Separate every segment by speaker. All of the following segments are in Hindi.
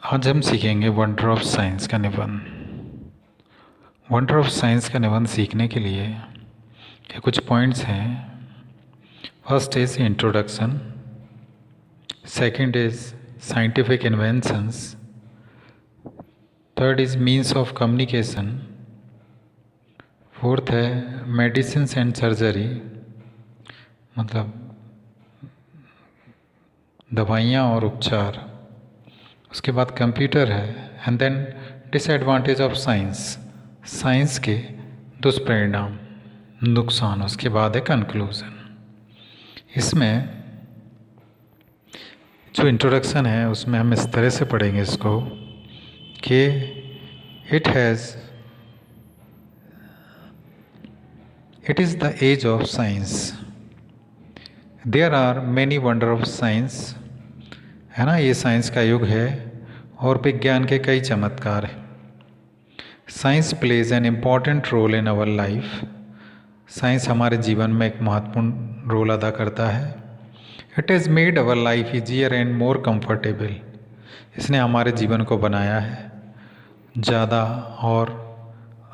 Speaker 1: आज हम सीखेंगे वंडर ऑफ साइंस का निबंध। वंडर ऑफ साइंस का निबंध सीखने के लिए ये कुछ पॉइंट्स हैं। First is introduction, second is scientific inventions, third is means of communication, fourth है मेडिसिन एंड सर्जरी, मतलब दवाइयाँ और उपचार। उसके बाद कंप्यूटर है and then disadvantage of science, science के दुष्परिणाम, नुकसान। उसके बाद है कंक्लूजन। इसमें जो इंट्रोडक्शन है उसमें हम इस तरह से पढ़ेंगे इसको कि it is the age of science, there are many wonder of science, है ना। ये साइंस का युग है और विज्ञान के कई चमत्कार हैं। Science plays an important role in our life, science हमारे जीवन में एक महत्वपूर्ण रोल अदा करता है। It has made our life easier and more comfortable, इसने हमारे जीवन को बनाया है ज़्यादा और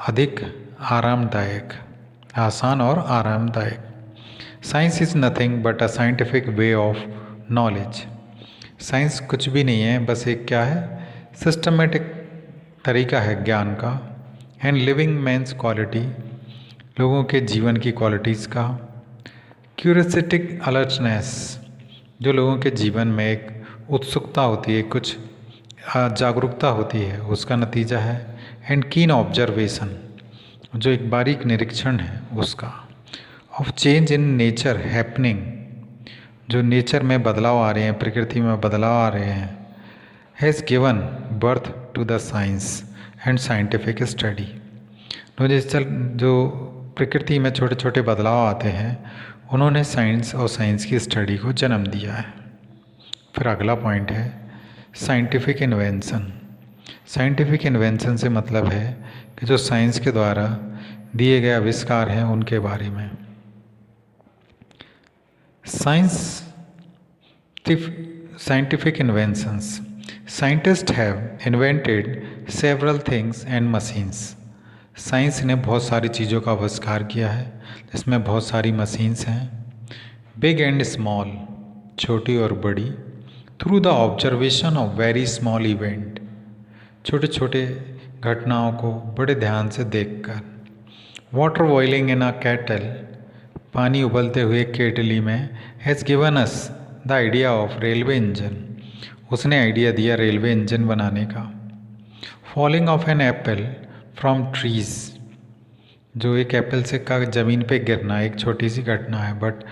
Speaker 1: अधिक आरामदायक, आसान और आरामदायक। Science is nothing but a scientific way of knowledge, science कुछ भी नहीं है, बस एक क्या है, सिस्टमेटिक तरीका है ज्ञान का। एंड लिविंग मैंस क्वालिटी, लोगों के जीवन की क्वालिटीज़ का। क्यूरियोसिटिक अलर्टनेस, जो लोगों के जीवन में एक उत्सुकता होती है, कुछ जागरूकता होती है, उसका नतीजा है। एंड कीन ऑब्जर्वेशन, जो एक बारीक निरीक्षण है उसका। Of change in nature happening, जो नेचर में बदलाव आ रहे हैं, प्रकृति में बदलाव आ रहे हैं। Has given birth to the science and scientific study, जो प्रकृति में छोटे छोटे बदलाव आते हैं उन्होंने साइंस और साइंस की स्टडी को जन्म दिया है। फिर अगला पॉइंट है साइंटिफिक इन्वेंशन। साइंटिफिक इन्वेंशन से मतलब है कि जो साइंस के द्वारा दिए गए आविष्कार हैं उनके बारे में। Scientific inventions. Scientists have invented several things and machines. Science ने बहुत सारी चीज़ों का आविष्कार किया है जिसमें बहुत सारी मशीन्स हैं। बिग एंड स्मॉल, छोटी और बड़ी। Through the observation of very small event, छोटे छोटे घटनाओं को बड़े ध्यान से देखकर। Water boiling in a kettle, पानी उबलते हुए केटली में। Has given us the idea of railway engine, उसने आइडिया दिया रेलवे इंजन बनाने का। Falling of an apple from trees, जो एक एप्पल से का ज़मीन पे गिरना एक छोटी सी घटना है, but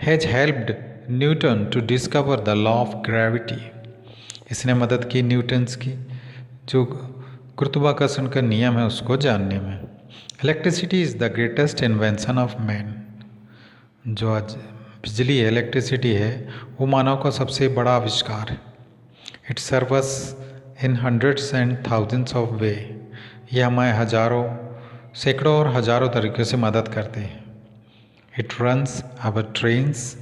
Speaker 1: has helped Newton to discover the law of gravity, इसने मदद की न्यूटन्स की जो गुरुत्वाकर्षण का नियम है उसको जानने में। Electricity is the greatest invention of man, जो आज बिजली है, इलेक्ट्रिसिटी है, वो मानव का सबसे बड़ा आविष्कार है। It serves in hundreds and thousands of way, ये हमें हजारों, सैकड़ों और हजारों तरीक़ों से मदद करते हैं। It runs our trains,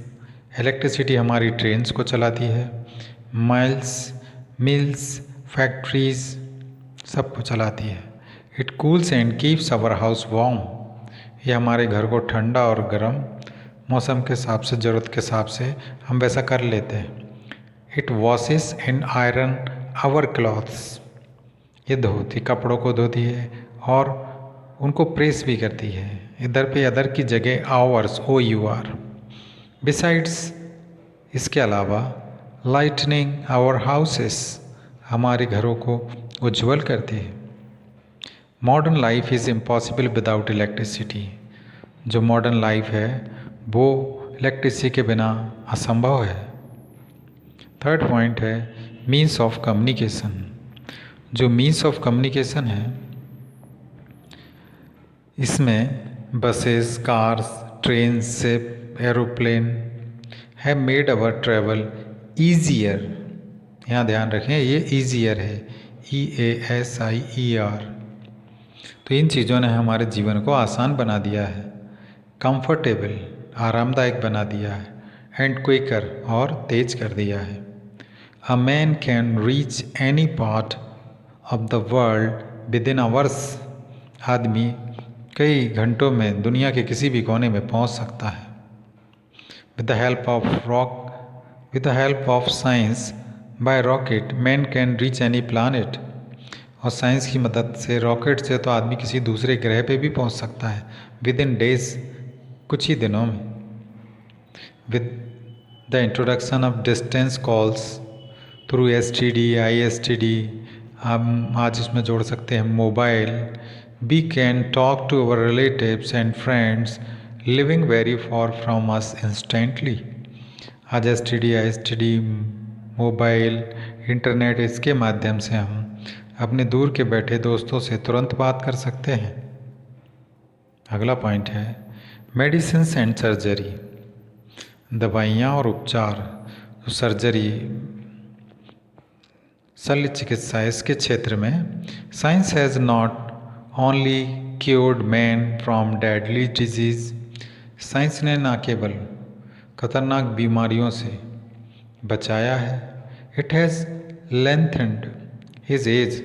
Speaker 1: electricity हमारी ट्रेन्स को चलाती है। माइल्स, मिल्स, फैक्ट्रीज सबको चलाती है। It cools and keeps our house warm, ये हमारे घर को ठंडा और गर्म, मौसम के हिसाब से, ज़रूरत के हिसाब से हम वैसा कर लेते हैं। It washes and iron our clothes, ये धोती, कपड़ों को धोती है और उनको प्रेस भी करती है। इधर पे अदर की जगह आवर्स, OUR। बिसाइड्स, इसके अलावा, लाइटनिंग आवर हाउसेस, हमारे घरों को उज्ज्वल करती है। Modern life is impossible without electricity, जो मॉडर्न लाइफ है वो इलेक्ट्रिसिटी के बिना असंभव है। थर्ड पॉइंट है मीन्स ऑफ कम्युनिकेशन, जो मीन्स ऑफ कम्युनिकेशन है इसमें buses, cars, train, ship, aeroplane have made our travel easier, यहाँ ध्यान रखें ये ईजियर है, EASIER। तो इन चीज़ों ने हमारे जीवन को आसान बना दिया है, कंफर्टेबल, आरामदायक बना दिया है, एंड क्विकर, और तेज कर दिया है। A man can reach any part of the world with in hours. आदमी कई घंटों में दुनिया के किसी भी कोने में पहुंच सकता है। With the help of science by rocket man can reach any planet. और साइंस की मदद से, रॉकेट से तो आदमी किसी दूसरे ग्रह पे भी पहुंच सकता है विद इन डेज, कुछ ही दिनों में। With the introduction of distance calls through STD, ISTD, हम आज इसमें जोड़ सकते हैं mobile. We can talk to our relatives and friends living very far from us instantly. आज STD, ISTD, मोबाइल, इंटरनेट, इसके माध्यम से हम अपने दूर के बैठे दोस्तों से तुरंत बात कर सकते हैं। अगला पॉइंट है मेडिसिन्स एंड सर्जरी। दवाइयाँ और उपचार, सर्जरी, शल्य चिकित्सा, इसके क्षेत्र में science has not only cured man from deadly disease. Science ने न केवल खतरनाक बीमारियों से बचाया है, इट हैज़ लेंथेंड हिज एज,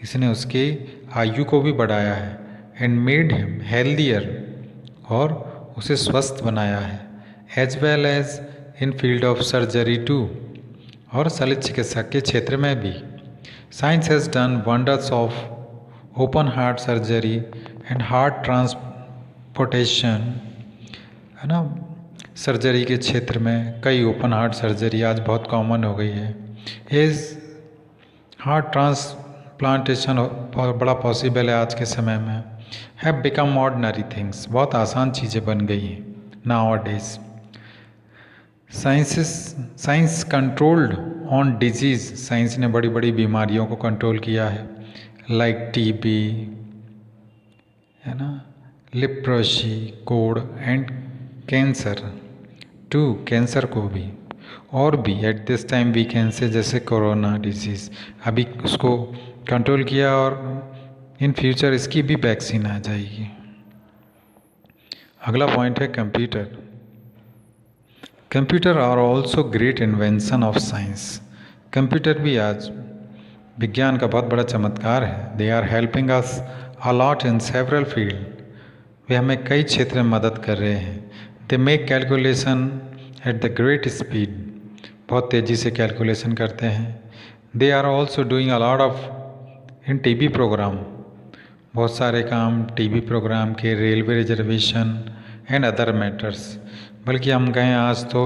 Speaker 1: इसने उसकी आयु को भी बढ़ाया है, एंड मेड हिम हेल्दियर, और उसे स्वस्थ बनाया है, as well as in field of surgery too, और शल्य चिकित्सा के क्षेत्र में भी। Science has done wonders of open heart surgery and heart transportation, है ना। सर्जरी के क्षेत्र में कई ओपन हार्ट सर्जरी आज बहुत कॉमन हो गई है। इस हार्ट ट्रांसप्लांटेशन बड़ा पॉसिबल है आज के समय में। हैव बिकम ऑर्डिनरी थिंग्स, बहुत आसान चीज़ें बन गई हैं now days. Science controlled on disease, science ने बड़ी बड़ी बीमारियों को कंट्रोल किया है, लाइक TB, है ना, leprosy, cold and cancer too, cancer को भी, और भी at this time we can say, जैसे कोरोना डिजीज़, अभी उसको कंट्रोल किया और इन फ्यूचर इसकी भी वैक्सीन आ जाएगी। अगला पॉइंट है computer. Computer are also great invention of science. Computer भी आज विज्ञान का बहुत बड़ा चमत्कार है। They are helping us a lot in several field, वे हमें कई क्षेत्र में मदद कर रहे हैं। They make calculation at the great speed, बहुत तेज़ी से कैलकुलेशन करते हैं। They are also doing a lot of in TV program, बहुत सारे काम TV प्रोग्राम के, railway reservation and other matters. बल्कि हम कहें आज तो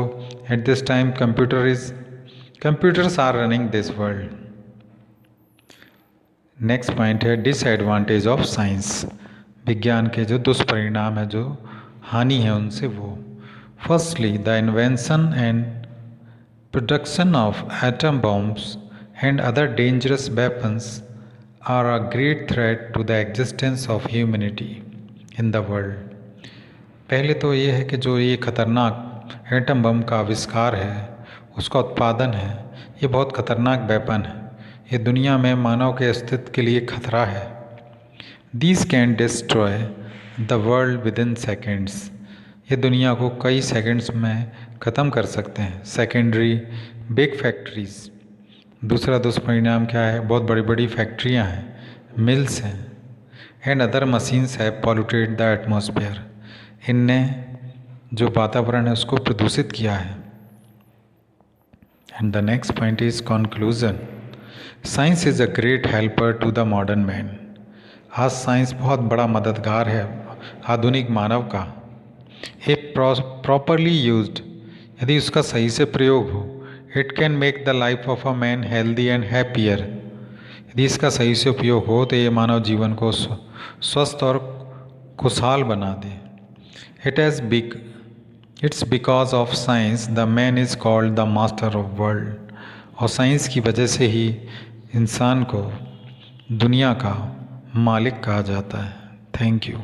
Speaker 1: at this time computers are running this world. Next point है डिसएडवांटेज ऑफ साइंस। विज्ञान के जो दुष्परिणाम है, जो हानि है उनसे वो। Firstly the invention and production of atom bombs and other dangerous weapons are a great threat to the existence of humanity in the world. पहले तो ये है कि जो ये खतरनाक एटम बम का आविष्कार है, उसका उत्पादन है, ये बहुत खतरनाक वेपन है, ये दुनिया में मानव के अस्तित्व के लिए खतरा है। These can destroy the world within seconds, ये दुनिया को कई सेकंड्स में ख़त्म कर सकते हैं। सेकेंडरी बिग फैक्ट्रीज, दूसरा दुष्परिणाम क्या है, बहुत बड़ी बड़ी फैक्ट्रियाँ हैं, मिल्स हैं, एंड अदर मशीन्स है पॉल्यूटेड द एटमॉस्फेयर, इनने जो वातावरण है उसको प्रदूषित किया है। And the next point is conclusion. Science is a great helper to the modern man. आज साइंस बहुत बड़ा मददगार है आधुनिक मानव का। इफ प्रॉपरली यूज्ड, यदि उसका सही से प्रयोग हो, it can make the life of a man healthy and happier. यदि इसका सही से उपयोग हो तो ये मानव जीवन को स्वस्थ और खुशहाल बना दे। It's because of science the man is called the master of world. और साइंस की वजह से ही इंसान को दुनिया का मालिक कहा जाता है। Thank you.